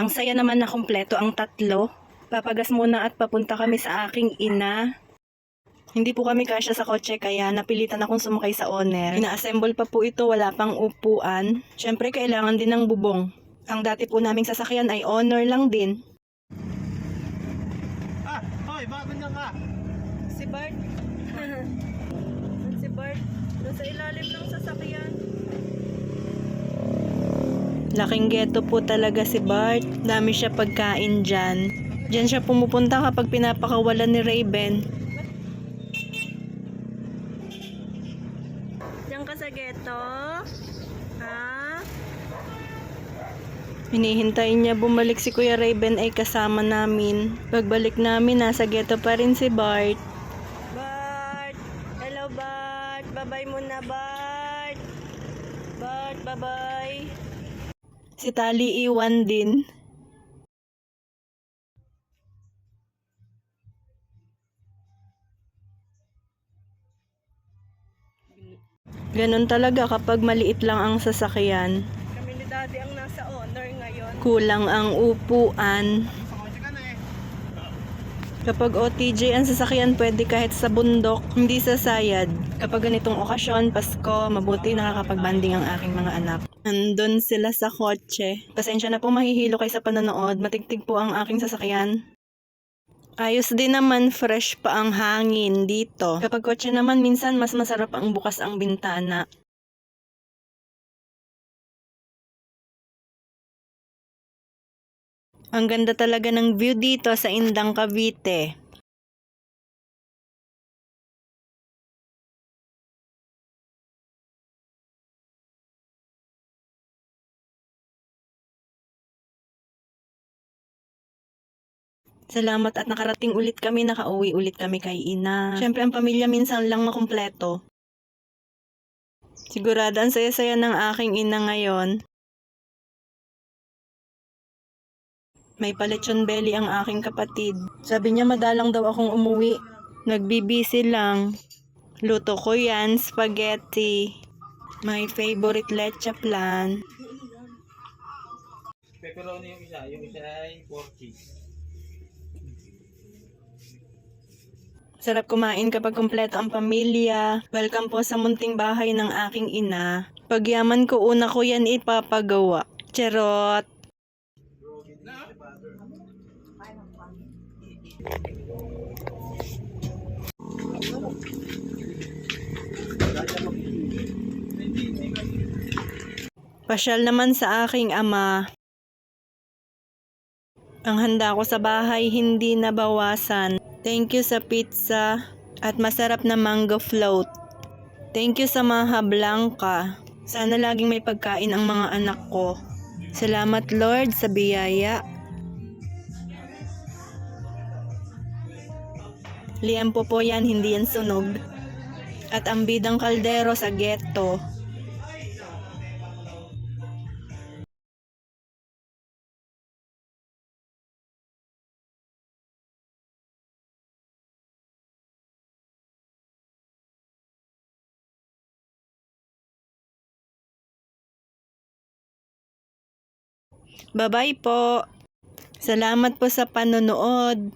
Ang saya naman na kumpleto ang tatlo. Papagas muna at papunta kami sa aking ina. Hindi po kami kasya sa kotse kaya napilitan akong sumakay sa owner. Ina-assemble pa po ito, wala pang upuan. Siyempre kailangan din ng bubong. Ang dati po naming sasakyan ay owner lang din. Hoy, bakit ganyan ka? Si Bart. Si Bart. Nasa ilalim ng sasakyan. Laking ghetto po talaga si Bart. Dami siya pagkain dyan. Diyan siya pumupunta kapag pinapakawalan ni Raven. Diyan ka sa ghetto? Ha? Hinihintay niya bumalik si Kuya Raven ay kasama namin. Pagbalik namin, nasa ghetto pa rin si Bart. Bart! Hello Bart! Bye-bye muna Bart! Bart, bye-bye! Si Tali iwan din. Ganon talaga kapag maliit lang ang sasakyan. Kami ni Daddy ang nasa owner ngayon. Kulang ang upuan. Kapag OTJ ang sasakyan, pwede kahit sa bundok, hindi sa sayad. Kapag ganitong okasyon, Pasko, mabuti nakakapagbanding ang aking mga anak. Nandun sila sa kotse. Pasensya na po mahihilo kayo sa panonood. Matigtig po ang aking sasakyan. Ayos din naman, fresh pa ang hangin dito. Kapag kotse naman, minsan mas masarap ang bukas ang bintana. Ang ganda talaga ng view dito sa Indang, Cavite. Salamat at nakarating ulit kami, nakauwi ulit kami kay ina. Siyempre ang pamilya minsan lang makumpleto. Sigurado ang saya-saya ng aking ina ngayon. May palechon belly ang aking kapatid. Sabi niya madalang daw akong umuwi. Nagbibisi lang. Luto ko yan, spaghetti. My favorite leche plan. Pepperoni yung isa ay 4 cheese. Sarap kumain kapag kumpleto ang pamilya. Welcome po sa munting bahay ng aking ina. Pagyaman ko, una ko yan ipapagawa. Charot! Pasyal naman sa aking ama. Ang handa ko sa bahay hindi nabawasan. Thank you sa pizza at masarap na mango float. Thank you sa Maha Blanca. Sana laging may pagkain ang mga anak ko. Salamat Lord sa biyaya. Liempo po yan, hindi yan sunog. At ang bidang kaldero sa ghetto. Bye-bye po. Salamat po sa panonood.